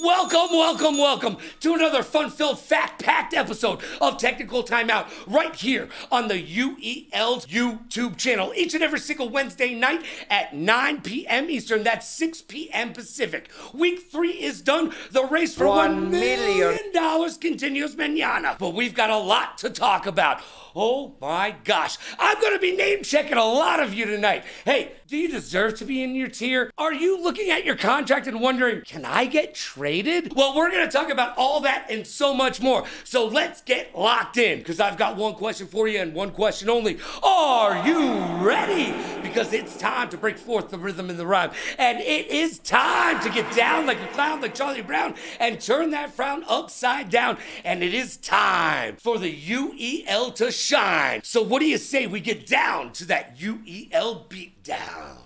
Welcome to another fun-filled, fact-packed episode of Technical Timeout right here on the UEL's YouTube channel. Each and every single Wednesday night at 9 p.m. Eastern. That's 6 p.m. Pacific. Week 3 is done. The race for $1 million continues mañana. But we've got a lot to talk about. Oh my gosh, I'm gonna be name checking a lot of you tonight. Hey, do you deserve to be in your tier? Are you looking at your contract and wondering, can I get traded? Well, we're gonna talk about all that and so much more. So let's get locked in, because I've got one question for you and one question only. Are you ready? Because it's time to break forth the rhythm and the rhyme. And it is time to get down like a clown, like Charlie Brown, and turn that frown upside down. And it is time for the UEL to shine. So what do you say we get down to that UEL beatdown?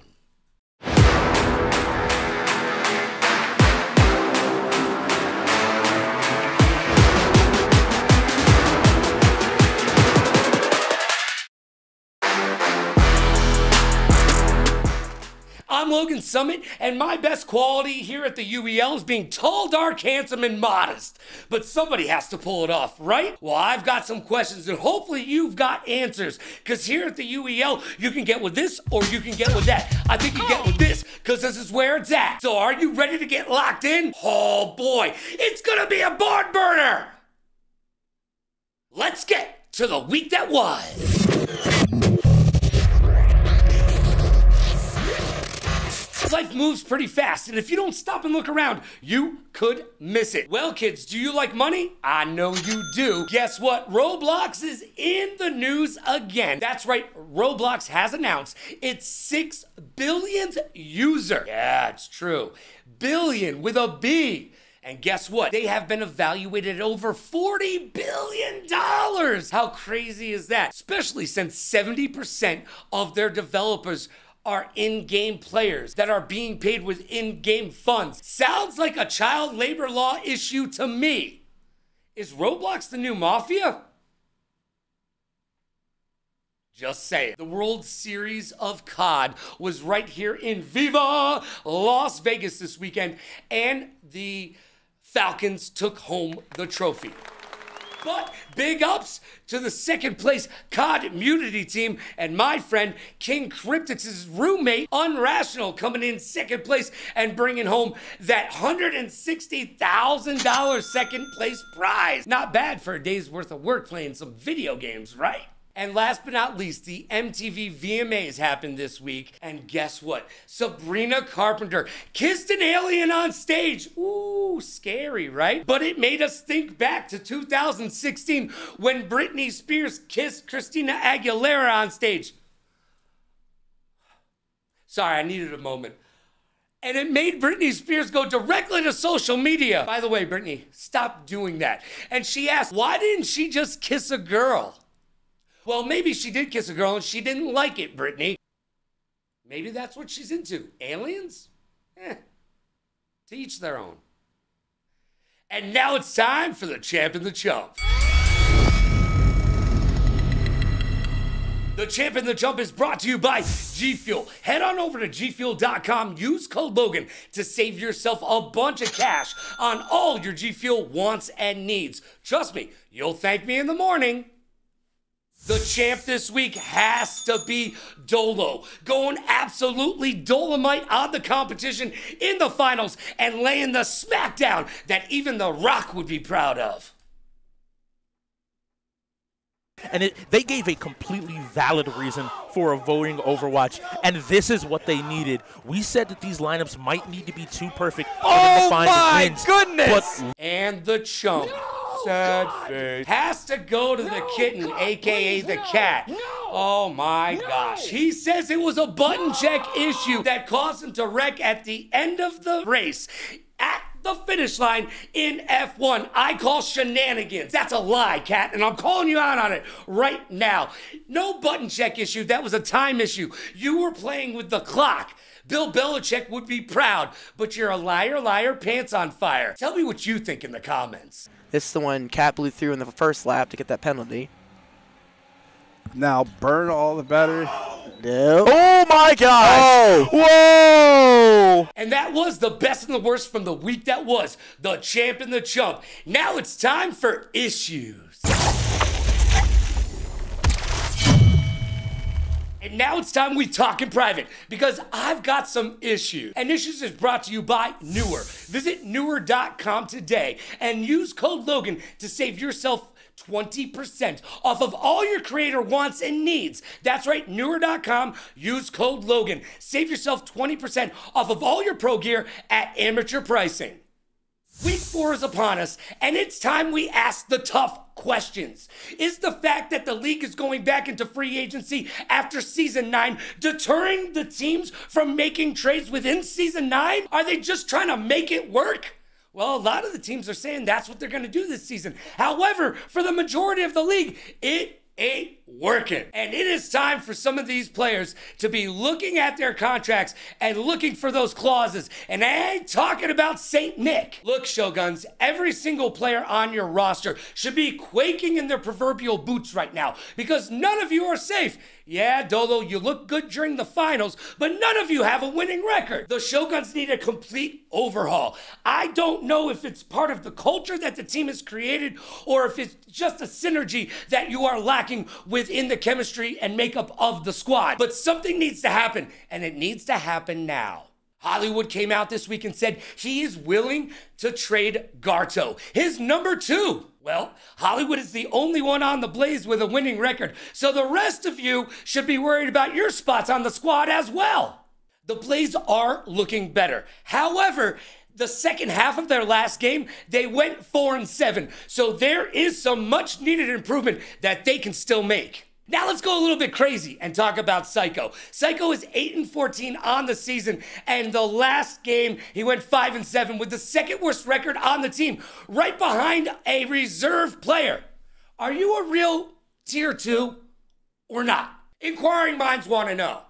I'm Logan Summit, and my best quality here at the UEL is being tall, dark, handsome, and modest. But somebody has to pull it off, right? Well, I've got some questions, and hopefully you've got answers. Because here at the UEL, you can get with this, or you can get with that. I think you get with this, because this is where it's at. So are you ready to get locked in? Oh boy, it's gonna be a barn burner! Let's get to the week that was. Life moves pretty fast, and if you don't stop and look around, you could miss it. Well, kids, do you like money? I know you do. Guess what? Roblox is in the news again. That's right, Roblox has announced its 6 billionth user. Yeah, it's true. Billion with a B. And guess what? They have been evaluated at over $40 billion. How crazy is that? Especially since 70% of their developers are in-game players that are being paid with in-game funds. Sounds like a child labor law issue to me. Is Roblox the new mafia? Just saying. The World Series of COD was right here in Viva Las Vegas this weekend, and the Falcons took home the trophy. But big ups to the second place COD Immunity team and my friend King Cryptix's roommate Unrational coming in second place and bringing home that $160,000 second place prize. Not bad for a day's worth of work playing some video games, right? And last but not least, the MTV VMAs happened this week. And guess what? Sabrina Carpenter kissed an alien on stage. Ooh, scary, right? But it made us think back to 2016 when Britney Spears kissed Christina Aguilera on stage. Sorry, I needed a moment. And it made Britney Spears go directly to social media. By the way, Britney, stop doing that. And she asked, why didn't she just kiss a girl? Well, maybe she did kiss a girl and she didn't like it, Britney. Maybe that's what she's into. Aliens? To each their own. And now it's time for the Champion The Chump. The Champion The Chump is brought to you by G Fuel. Head on over to gfuel.com, use code Logan to save yourself a bunch of cash on all your G Fuel wants and needs. Trust me, you'll thank me in the morning. The champ this week has to be Dolo, going absolutely Dolomite on the competition in the finals and laying the smackdown that even The Rock would be proud of. And they gave a completely valid reason for avoiding Overwatch, and this is what they needed. We said that these lineups might need to be too perfect for them to find wins. Oh my goodness! And the chump. Sad face. Has to go to the kitten, aka the cat. Oh my gosh. He says it was a button check issue that caused him to wreck at the end of the race. At the finish line in F1. I call shenanigans. That's a lie, Cat, and I'm calling you out on it right now. No button check issue. That was a time issue. You were playing with the clock. Bill Belichick would be proud, but you're a liar, liar, pants on fire. Tell me what you think in the comments. This is the one Cat blew through in the first lap to get that penalty. Now burn all the battery. Nope. Oh my God! Oh. Whoa! And that was the best and the worst from the week that was. The Champion The Chump. Now it's time for issues. And now it's time we talk in private, because I've got some issues. And Issues is brought to you by Newer. Visit newer.com today and use code Logan to save yourself 20% off of all your creator wants and needs. That's right, newer.com, use code Logan. Save yourself 20% off of all your pro gear at amateur pricing. Week 4 is upon us, and it's time we ask the tough questions. Is the fact that the league is going back into free agency after Season 9 deterring the teams from making trades within Season 9? Are they just trying to make it work? Well, a lot of the teams are saying that's what they're going to do this season. However, for the majority of the league, it ain't working. And it is time for some of these players to be looking at their contracts and looking for those clauses. And I ain't talking about St. Nick. Look, Shoguns, every single player on your roster should be quaking in their proverbial boots right now, because none of you are safe. Yeah, Dolo, you look good during the finals, but none of you have a winning record. The Shoguns need a complete overhaul. I don't know if it's part of the culture that the team has created or if it's just a synergy that you are lacking within the chemistry and makeup of the squad. But something needs to happen, and it needs to happen now. Hollywood came out this week and said he is willing to trade Garto, his number 2. Well, Hollywood is the only one on the Blaze with a winning record, so the rest of you should be worried about your spots on the squad as well. The Blaze are looking better. However, the second half of their last game, they went 4-7, so there is some much needed improvement that they can still make. Now let's go a little bit crazy and talk about Psycho. Psycho is 8-14 on the season, and the last game he went 5-7 with the second worst record on the team, right behind a reserve player. Are you a real tier 2 or not? Inquiring minds want to know.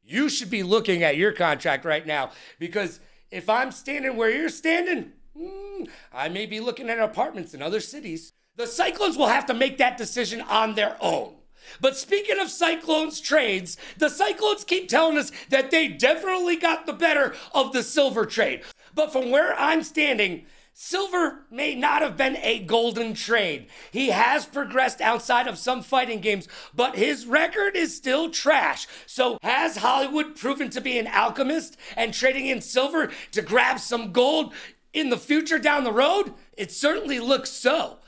You should be looking at your contract right now, because if I'm standing where you're standing, I may be looking at apartments in other cities. The Cyclones will have to make that decision on their own. But speaking of Cyclones trades, the Cyclones keep telling us that they definitely got the better of the Silver trade. But from where I'm standing, Silver may not have been a golden trade. He has progressed outside of some fighting games, but his record is still trash. So has Hollywood proven to be an alchemist and trading in Silver to grab some gold in the future down the road? It certainly looks so.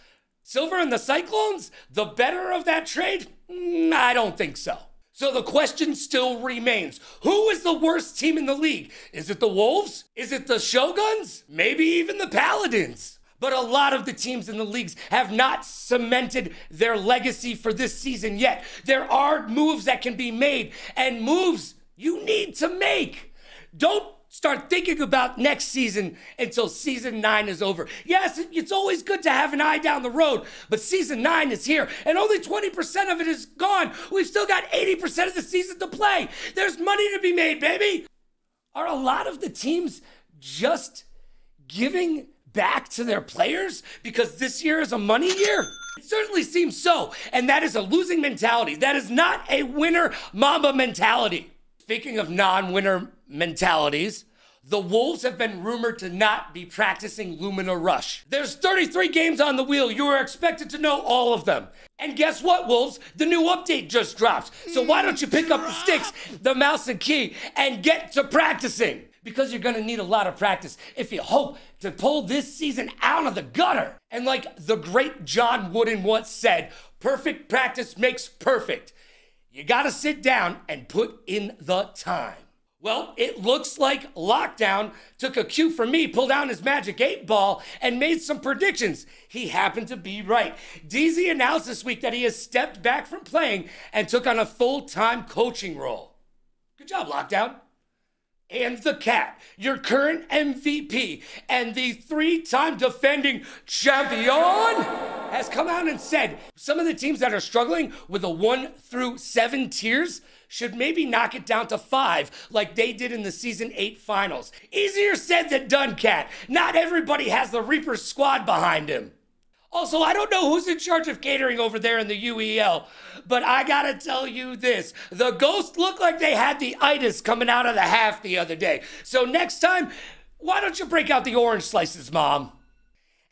Silver and the Cyclones, the better of that trade? I don't think so. So the question still remains, who is the worst team in the league? Is it the Wolves? Is it the Shoguns? Maybe even the Paladins? But a lot of the teams in the leagues have not cemented their legacy for this season yet. There are moves that can be made, and moves you need to make. Don't start thinking about next season until Season 9 is over. Yes, it's always good to have an eye down the road, but Season 9 is here, and only 20% of it is gone. We've still got 80% of the season to play. There's money to be made, baby. Are a lot of the teams just giving back to their players because this year is a money year? It certainly seems so, and that is a losing mentality. That is not a winner Mamba mentality. Speaking of non-winner mentalities, the Wolves have been rumored to not be practicing Lumina Rush. There's 33 games on the wheel. You are expected to know all of them. And guess what, Wolves? The new update just dropped. So why don't you pick up the sticks, the mouse and key, and get to practicing? Because you're gonna need a lot of practice if you hope to pull this season out of the gutter. And like the great John Wooden once said, perfect practice makes perfect. You gotta sit down and put in the time. Well, it looks like Lockdown took a cue from me, pulled down his magic 8-ball, and made some predictions. He happened to be right. DZ announced this week that he has stepped back from playing and took on a full-time coaching role. Good job, Lockdown. And the Cat, your current MVP and the 3-time defending champion, has come out and said some of the teams that are struggling with the 1 through 7 tiers should maybe knock it down to 5 like they did in the Season 8 finals. Easier said than done, Cat. Not everybody has the Reaper squad behind him. Also, I don't know who's in charge of catering over there in the UEL, but I gotta tell you this. The Ghosts look like they had the itis coming out of the half the other day. So next time, why don't you break out the orange slices, Mom?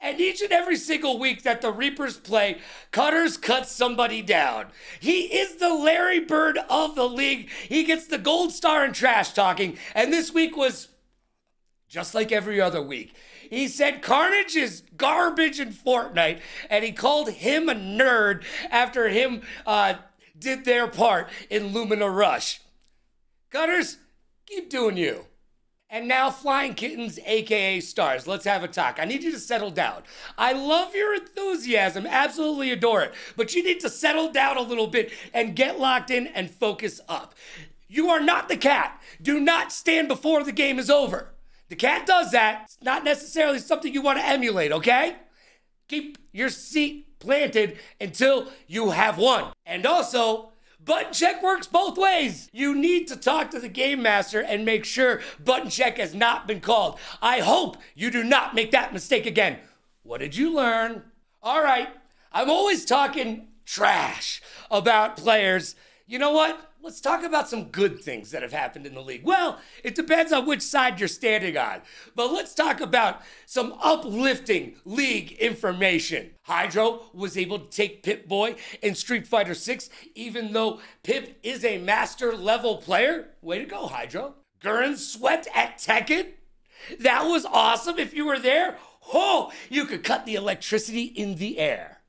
And each and every single week that the Reapers play, Cutters cuts somebody down. He is the Larry Bird of the league. He gets the gold star in trash talking, and this week was just like every other week. He said Carnage is garbage in Fortnite, and he called him a nerd after him did their part in Lumina Rush. Cutters, keep doing you. And now Flying Kittens, aka Stars, let's have a talk. I need you to settle down. I love your enthusiasm, absolutely adore it, but you need to settle down a little bit and get locked in and focus up. You are not the cat. Do not stand before the game is over. The cat does that. It's not necessarily something you want to emulate, okay? Keep your seat planted until you have won. And also, button check works both ways. You need to talk to the game master and make sure button check has not been called. I hope you do not make that mistake again. What did you learn? All right, I'm always talking trash about players. You know what? Let's talk about some good things that have happened in the league. Well, it depends on which side you're standing on. But let's talk about some uplifting league information. Hydro was able to take Pip-Boy in Street Fighter 6, even though Pip is a master level player. Way to go, Hydro. Gurren swept at Tekken. That was awesome. If you were there, oh, you could cut the electricity in the air.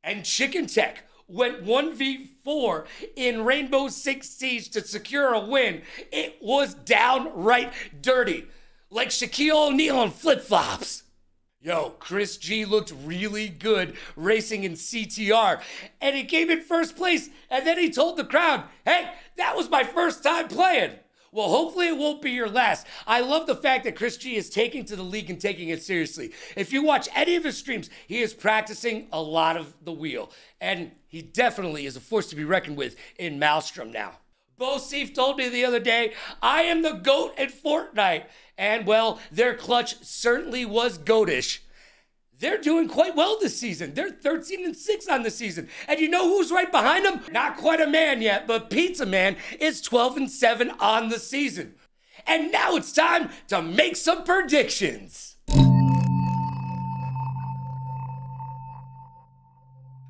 And Chicken Tech went 1v4 in Rainbow Six Siege to secure a win. It was downright dirty, like Shaquille O'Neal on flip-flops. Yo, Chris G looked really good racing in CTR, and he came in first place, and then he told the crowd, hey, that was my first time playing. Well, hopefully it won't be your last. I love the fact that Chris G is taking to the league and taking it seriously. If you watch any of his streams, he is practicing a lot of the wheel. And he definitely is a force to be reckoned with in Maelstrom now. Bo Seif told me the other day, I am the GOAT at Fortnite. And well, their clutch certainly was goatish. They're doing quite well this season. They're 13-6 on the season. And you know who's right behind them? Not quite a man yet, but Pizza Man is 12-7 on the season. And now it's time to make some predictions.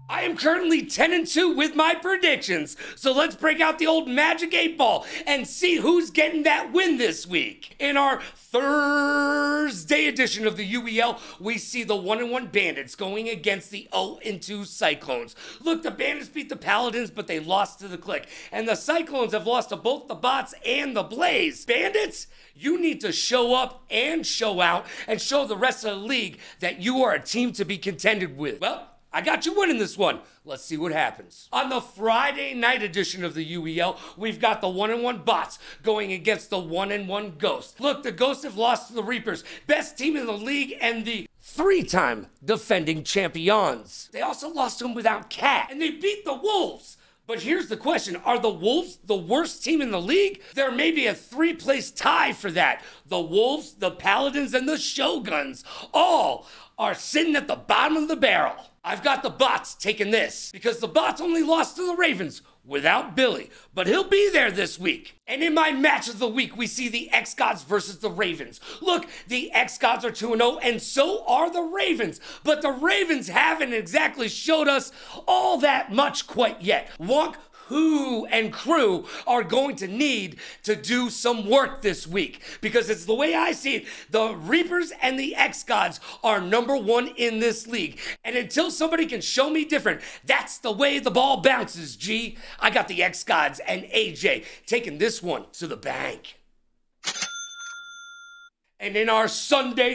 I am currently 10-2 with my predictions, so let's break out the old Magic 8 Ball and see who's getting that win this week. In our Thursday edition of the UEL, we see the 1-1 Bandits going against the 0-2 Cyclones. Look, the Bandits beat the Paladins, but they lost to the Click, and the Cyclones have lost to both the Bots and the Blaze. Bandits, you need to show up and show out and show the rest of the league that you are a team to be contended with. Well, I got you winning this one. Let's see what happens. On the Friday night edition of the UEL, we've got the 1-1 Bots going against the 1-1 Ghosts. Look, the Ghosts have lost to the Reapers, best team in the league and the 3-time defending champions. They also lost to them without Cat, and they beat the Wolves. But here's the question, are the Wolves the worst team in the league? There may be a 3-place tie for that. The Wolves, the Paladins, and the Shoguns all are sitting at the bottom of the barrel. I've got the Bots taking this because the Bots only lost to the Ravens without Billy, but he'll be there this week. And in my match of the week, we see the X-Gods versus the Ravens. Look, the X-Gods are 2-0, and so are the Ravens. But the Ravens haven't exactly showed us all that much quite yet. Wonk, Who and crew are going to need to do some work this week because it's the way I see it. The Reapers and the X-Gods are #1 in this league. And until somebody can show me different, that's the way the ball bounces, G. I got the X-Gods and AJ taking this one to the bank. And in our Sunday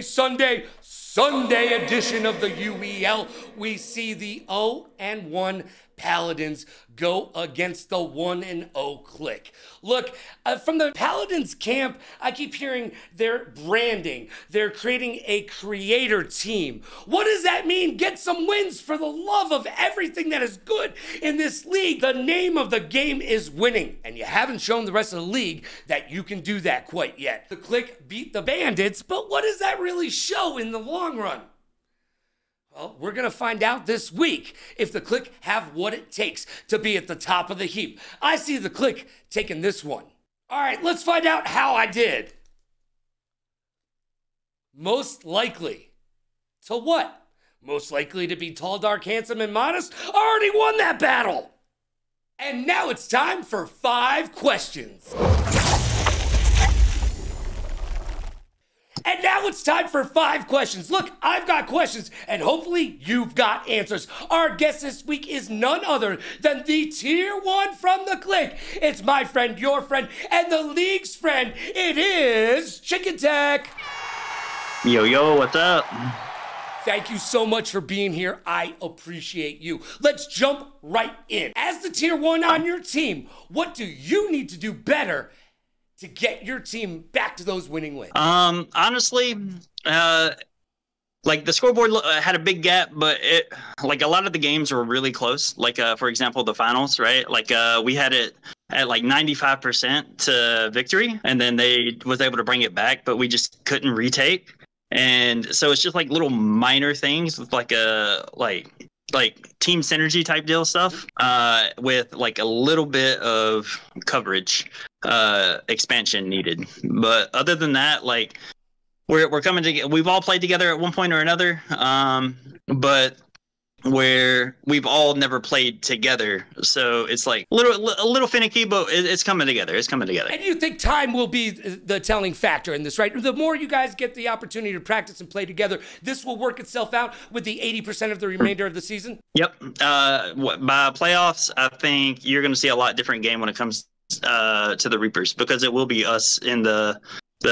edition of the UEL, we see the 0-1 Paladins go against the 1-0 Click. Look, from the Paladins camp, I keep hearing they're branding. They're creating a creator team. What does that mean? Get some wins for the love of everything that is good in this league. The name of the game is winning, and you haven't shown the rest of the league that you can do that quite yet. The Click beat the Bandits, but what does that really show in the long run? Well, we're going to find out this week if the Click have what it takes to be at the top of the heap. I see the Click taking this one. All right, let's find out how I did. Most likely to what? Most likely to be tall, dark, handsome, and modest? I already won that battle. And now it's time for 5 questions. And now it's time for 5 questions. Look, I've got questions, and hopefully you've got answers. Our guest this week is none other than the Tier 1 from the Click. It's my friend, your friend, and the league's friend. It is Chicken Tech. Yo, what's up? Thank you so much for being here. I appreciate you. Let's jump right in. As the Tier 1 on your team, what do you need to do better to get your team back to those winning wins? Honestly, like the scoreboard had a big gap, but like a lot of the games were really close. Like, for example, the finals, right? Like, we had it at like 95% to victory, and then they was able to bring it back, but we just couldn't retake. And so it's just like little minor things with like team synergy type deal stuff, with like a little bit of coverage expansion needed. But other than that, like we're coming together. We've all played together at one point or another, but where we've all never played together, so it's like a little finicky, but it's coming together. It's coming together. And you think time will be the telling factor in this, right? The more you guys get the opportunity to practice and play together, this will work itself out with the 80% of the remainder of the season? Yep. By playoffs, I think you're going to see a lot different game when it comes to the Reapers, because it will be us in the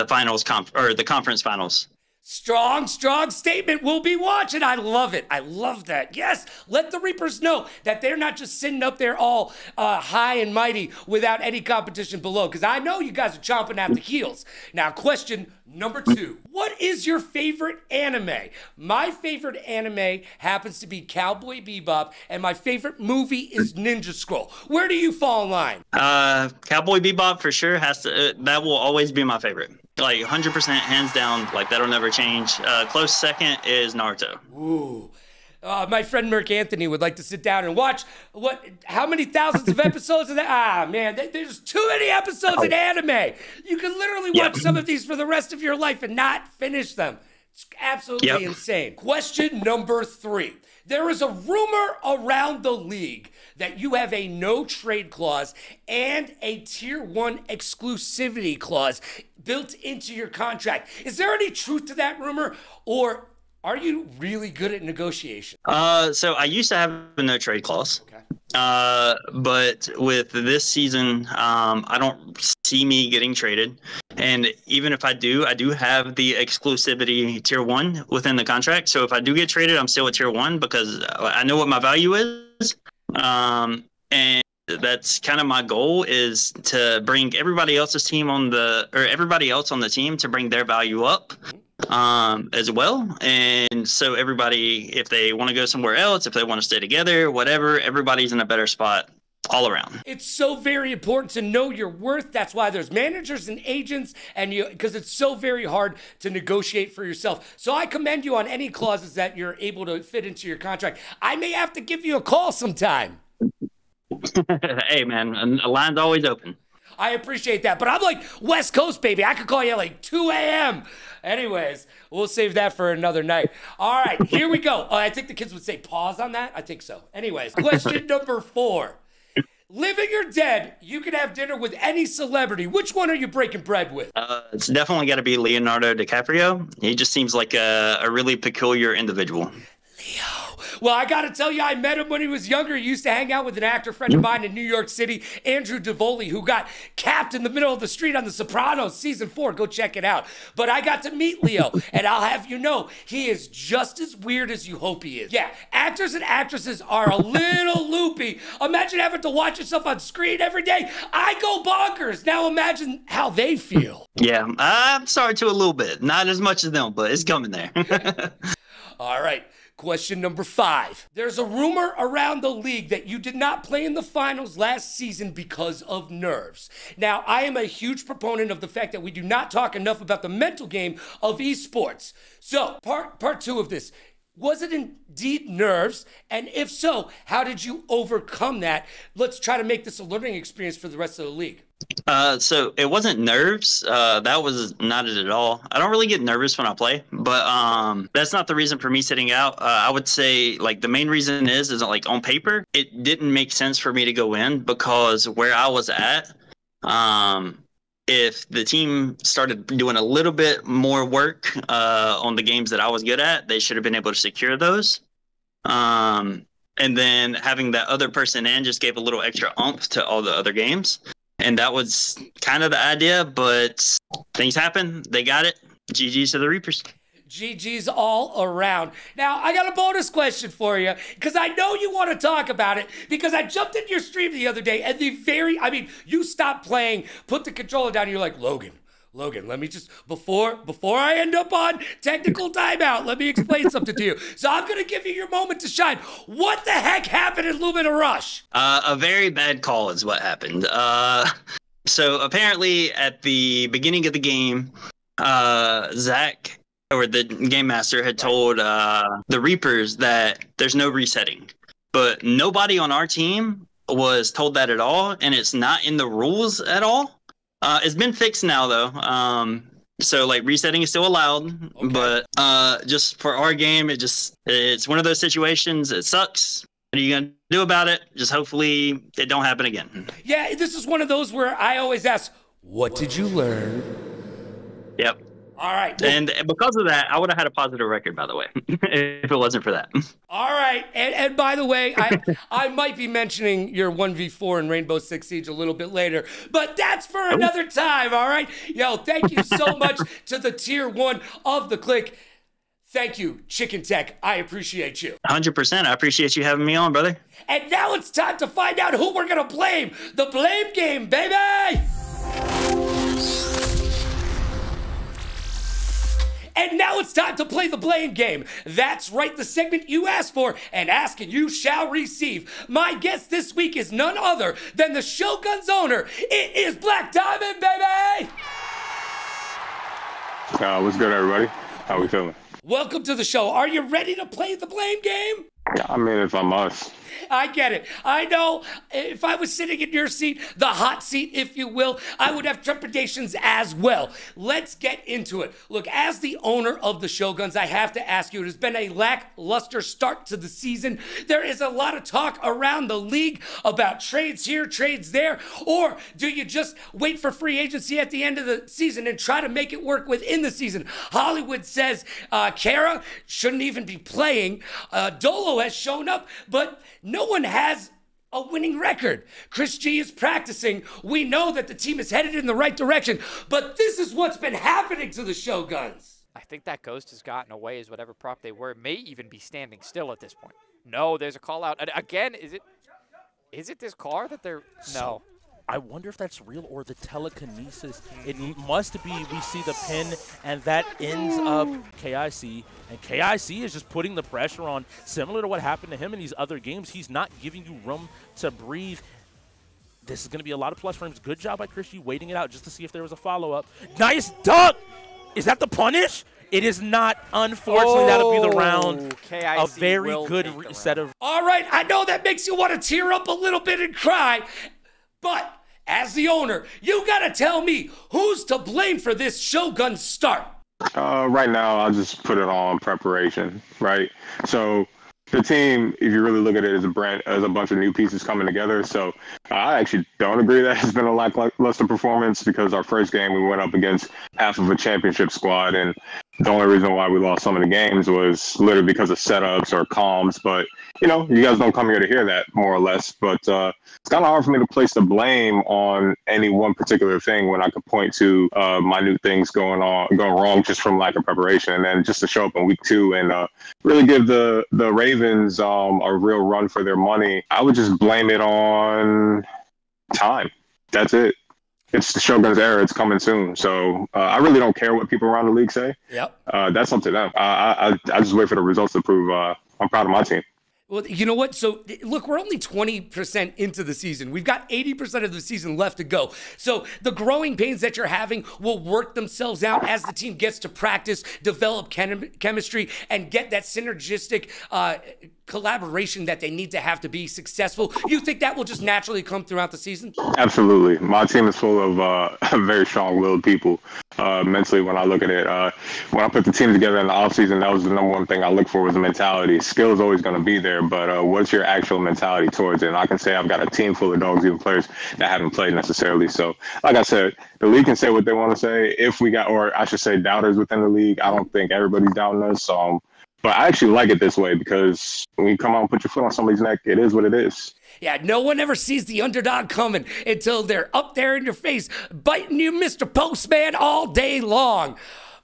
finals the conference finals. Strong statement. We'll be watching. I love it. I love that. Yes, let the Reapers know that they're not just sitting up there all high and mighty without any competition below, because I know you guys are chomping at the heels. Now, question number 2. What is your favorite anime? My favorite anime happens to be Cowboy Bebop, and my favorite movie is Ninja Scroll. Where do you fall in line? Cowboy Bebop for sure that will always be my favorite. Like 100% hands down, like that'll never change. Close second is Naruto. Ooh. My friend Merc Anthony would like to sit down and watch how many thousands of episodes of that? Ah, man, there's too many episodes in anime. You can literally watch some of these for the rest of your life and not finish them. It's absolutely insane. Question number 3. There is a rumor around the league that you have a no trade clause and a Tier 1 exclusivity clause built into your contract. Is there any truth to that rumor, or are you really good at negotiation? So I used to have a no trade clause. Okay. But with this season, I don't see me getting traded. And even if I do have the exclusivity Tier 1 within the contract. So if I do get traded, I'm still at Tier 1 because I know what my value is. And that's kind of my goal, is to bring everybody else's team everybody else on the team to bring their value up as well. And so everybody, if they want to go somewhere else, if they want to stay together, whatever, everybody's in a better spot all around. It's so very important to know your worth. That's why there's managers and agents, and because it's so very hard to negotiate for yourself. So I commend you on any clauses that you're able to fit into your contract. I may have to give you a call sometime. Hey, man, a line's always open. I appreciate that, but I'm like West Coast, baby. I could call you at like 2 a.m. Anyways, we'll save that for another night. All right, here we go. I think the kids would say pause on that. I think so. Anyways, question number 4. Living or dead, you can have dinner with any celebrity. Which one are you breaking bread with? It's definitely got to be Leonardo DiCaprio. He just seems like a really peculiar individual. Leo. Well, I got to tell you, I met him when he was younger. He used to hang out with an actor friend of mine in New York City, Andrew Davoli, who got capped in the middle of the street on The Sopranos season 4. Go check it out. But I got to meet Leo, and I'll have you know, he is just as weird as you hope he is. Yeah, actors and actresses are a little loopy. Imagine having to watch yourself on screen every day. I go bonkers. Now imagine how they feel. Yeah, I'm sorry to a little bit. Not as much as them, but it's coming there. All right. Question number 5. There's a rumor around the league that you did not play in the finals last season because of nerves. Now, I am a huge proponent of the fact that we do not talk enough about the mental game of esports. So, part 2 of this. Was it indeed nerves? And if so, how did you overcome that? Let's try to make this a learning experience for the rest of the league. So it wasn't nerves. That was not it at all. I don't really get nervous when I play, but that's not the reason for me sitting out. I would say like the main reason is like on paper, it didn't make sense for me to go in because where I was at, if the team started doing a little bit more work on the games that I was good at, they should have been able to secure those. And then having that other person in just gave a little extra oomph to all the other games. And that was kind of the idea, but things happen. They got it. GG's to the Reapers. GG's all around. Now, I got a bonus question for you, because I know you want to talk about it, because I jumped into your stream the other day, and you stopped playing, put the controller down, and you're like, Logan, let me just, before I end up on technical timeout, let me explain something to you. So I'm going to give you your moment to shine. What the heck happened in Lumina Rush? A very bad call is what happened. So apparently at the beginning of the game, Zach, or the game master, had told the Reapers that there's no resetting. But nobody on our team was told that at all, and it's not in the rules at all. It's been fixed now, though. So, like, resetting is still allowed. Okay. But just for our game, it's one of those situations. It sucks. What are you going to do about it? Just hopefully it don't happen again. Yeah, this is one of those where I always ask, what did you learn? Yep. All right. And because of that, I would have had a positive record, by the way, if it wasn't for that. All right. And by the way, I might be mentioning your 1v4 in Rainbow Six Siege a little bit later, but that's for another time, all right? Yo, thank you so much to the tier 1 of the click. Thank you, Chicken Tech. I appreciate you. 100%. I appreciate you having me on, brother. And now it's time to find out who we're going to blame. The blame game, baby! And now it's time to play the blame game. That's right, the segment you asked for, and ask and you shall receive. My guest this week is none other than the Shogun's owner. It is Black Diamond, baby! What's good, everybody? How we feeling? Welcome to the show. Are you ready to play the blame game? Yeah, I mean, if I must. I get it. I know if I was sitting in your seat, the hot seat, if you will, I would have trepidations as well. Let's get into it. Look, as the owner of the Shoguns, I have to ask you, it has been a lackluster start to the season. There is a lot of talk around the league about trades here, trades there, or do you just wait for free agency at the end of the season and try to make it work within the season? Hollywood says Kara shouldn't even be playing. Dolo has shown up, but no one has a winning record. Chris G is practicing. We know that the team is headed in the right direction, but this is what's been happening to the Shoguns. I think that ghost has gotten away as whatever prop they were. It may even be standing still at this point. No, there's a call out. And again, is it this car that they're... No. I wonder if that's real or the telekinesis. It must be. We see the pin, and that ends up KIC. And KIC is just putting the pressure on, similar to what happened to him in these other games. He's not giving you room to breathe. This is going to be a lot of plus frames. Good job by Chris G waiting it out just to see if there was a follow-up. Nice duck! Is that the punish? It is not. Unfortunately, that'll be the round. KIC a very good set of... All right, I know that makes you want to tear up a little bit and cry, but as the owner, you gotta tell me who's to blame for this Shogun start. Right now, I'll just put it on preparation, right? So the team, if you really look at it as a bunch of new pieces coming together. So I actually don't agree that it's been a lackluster performance, because our first game we went up against half of a championship squad, and the only reason why we lost some of the games was literally because of setups or comms. But you know, you guys don't come here to hear that, more or less. But it's kind of hard for me to place the blame on any one particular thing when I could point to minute things going wrong just from lack of preparation, and then just to show up in week 2 and really give the Ravens a real run for their money. I would just blame it on time. That's it. It's the Shogun's era. It's coming soon. So I really don't care what people around the league say. Yep. That's up to them. I just wait for the results to prove I'm proud of my team. Well, you know what? So, look, we're only 20% into the season. We've got 80% of the season left to go. So, the growing pains that you're having will work themselves out as the team gets to practice, develop chemistry, and get that synergistic collaboration that they need to have to be successful. You think that will just naturally come throughout the season? Absolutely. My team is full of very strong-willed people. Mentally, when I look at it, when I put the team together in the offseason, that was the number one thing I look for was the mentality. Skill is always going to be there, but what's your actual mentality towards it? And I can say I've got a team full of dogs, even players that haven't played necessarily. So, like I said, the league can say what they want to say. If we got, or I should say, doubters within the league, I don't think everybody's doubting us. But I actually like it this way because when you come out and put your foot on somebody's neck, it is what it is. Yeah, no one ever sees the underdog coming until they're up there in your face, biting you, Mr. Postman, all day long.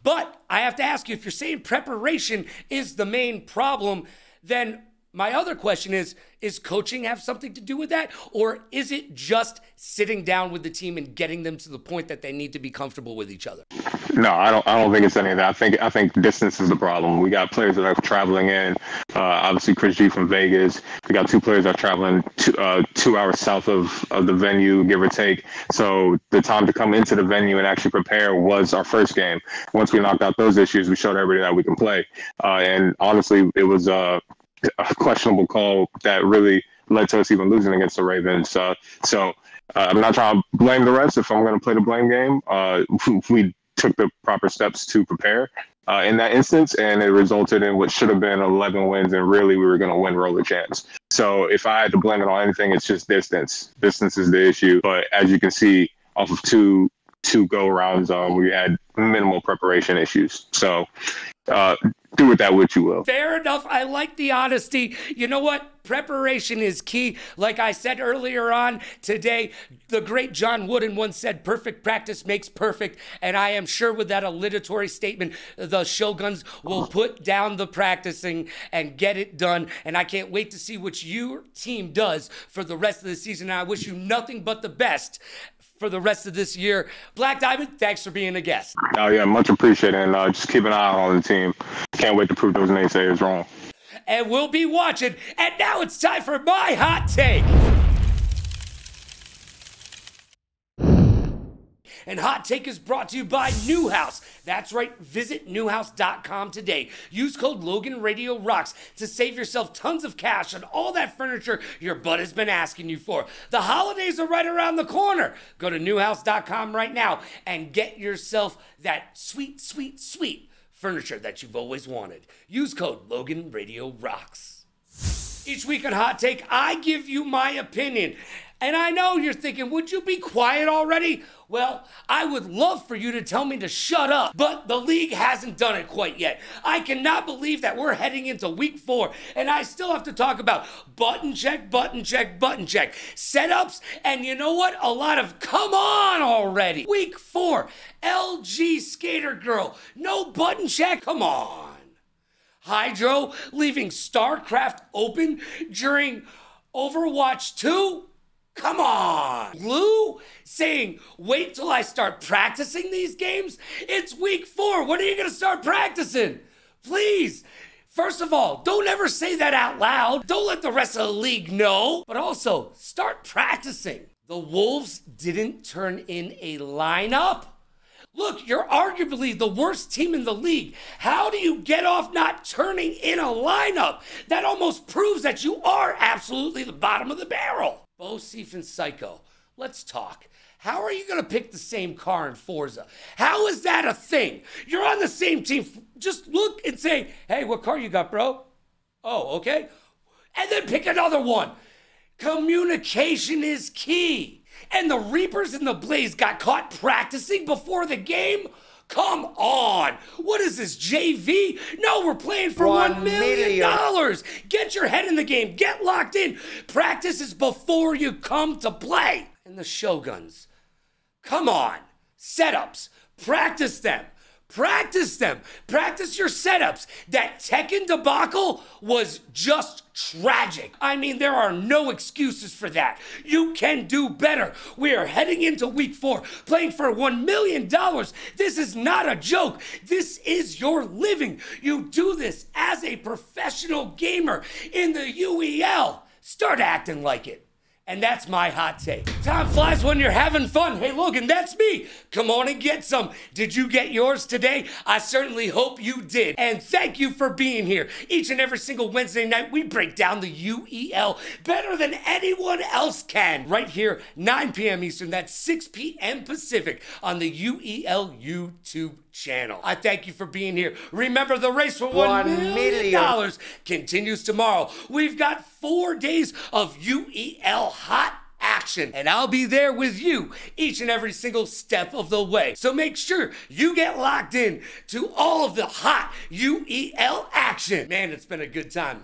But I have to ask you, if you're saying preparation is the main problem, then my other question is coaching have something to do with that? Or is it just sitting down with the team and getting them to the point that they need to be comfortable with each other? No, I don't think it's any of that. I think distance is the problem. We got players that are traveling in. Obviously, Chris G from Vegas. We got two players that are traveling 2 hours south of the venue, give or take. So the time to come into the venue and actually prepare was our first game. Once we knocked out those issues, we showed everybody that we can play. And honestly, it was a questionable call that really led to us even losing against the Ravens. So I'm not trying to blame the refs. If I'm going to play the blame game, we took the proper steps to prepare in that instance, and it resulted in what should have been 11 wins, and really we were going to win roller champs. So if I had to blame it on anything, it's just distance. Distance is the issue. But as you can see, off of two go-rounds, we had minimal preparation issues. So do with that what you will. Fair enough. I like the honesty. You know what? Preparation is key. Like I said earlier on today, the great John Wooden once said, perfect practice makes perfect. And I am sure with that alliteratory statement, the Shoguns will put down the practicing and get it done. And I can't wait to see what your team does for the rest of the season. And I wish you nothing but the best for the rest of this year. Black Diamond, thanks for being a guest. Oh, yeah, much appreciated. And just keep an eye on the team. Can't wait to prove those naysayers wrong. And we'll be watching. And now it's time for my hot take. And Hot Take is brought to you by Newhouse. That's right, visit newhouse.com today. Use code LoganRadioRocks to save yourself tons of cash on all that furniture your butt has been asking you for. The holidays are right around the corner. Go to newhouse.com right now and get yourself that sweet, sweet, sweet furniture that you've always wanted. Use code LoganRadioRocks. Each week on Hot Take, I give you my opinion. And I know you're thinking, would you be quiet already? Well, I would love for you to tell me to shut up, but the league hasn't done it quite yet. I cannot believe that we're heading into week 4, and I still have to talk about button check, button check, button check, setups, and you know what? A lot of come on already. Week 4, LG Skater Girl, no button check, come on. Hydro leaving StarCraft open during Overwatch 2? Come on. Blue saying, wait till I start practicing these games? It's week 4. When are you going to start practicing? Please. First of all, don't ever say that out loud. Don't let the rest of the league know. But also, start practicing. The Wolves didn't turn in a lineup. Look, you're arguably the worst team in the league. How do you get off not turning in a lineup? That almost proves that you are absolutely the bottom of the barrel. Bo Seif and Psycho, let's talk. How are you going to pick the same car in Forza? How is that a thing? You're on the same team. Just look and say, hey, what car you got, bro? Oh, okay. And then pick another one. Communication is key. And the Reapers and the Blaze got caught practicing before the game? Come on. What is this, JV? No, we're playing for $1 million. Get your head in the game. Get locked in. Practice is before you come to play. And the Shoguns. Come on. Setups. Practice them. Practice them. Practice your setups. That Tekken debacle was just tragic. I mean, there are no excuses for that. You can do better. We are heading into week 4, playing for $1 million. This is not a joke. This is your living. You do this as a professional gamer in the UEL. Start acting like it. And that's my hot take. Time flies when you're having fun. Hey, Logan, that's me. Come on and get some. Did you get yours today? I certainly hope you did. And thank you for being here. Each and every single Wednesday night, we break down the UEL better than anyone else can. Right here, 9 p.m. Eastern, that's 6 p.m. Pacific on the UEL YouTube channel. I thank you for being here. Remember, the race for $1 million continues tomorrow. We've got 4 days of UEL hot action, and I'll be there with you each and every single step of the way. So make sure you get locked in to all of the hot UEL action. Man, it's been a good time.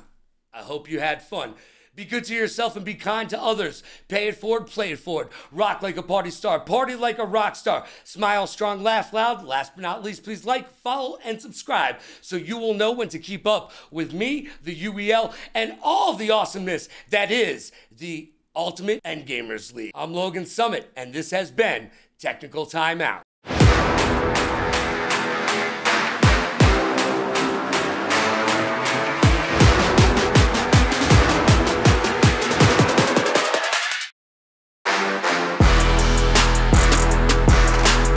I hope you had fun. Be good to yourself and be kind to others. Pay it forward, play it forward. Rock like a party star, party like a rock star. Smile strong, laugh loud. Last but not least, please like, follow, and subscribe so you will know when to keep up with me, the UEL, and all the awesomeness that is the Ultimate Endgamers League. I'm Logan Summit, and this has been Technical Timeout.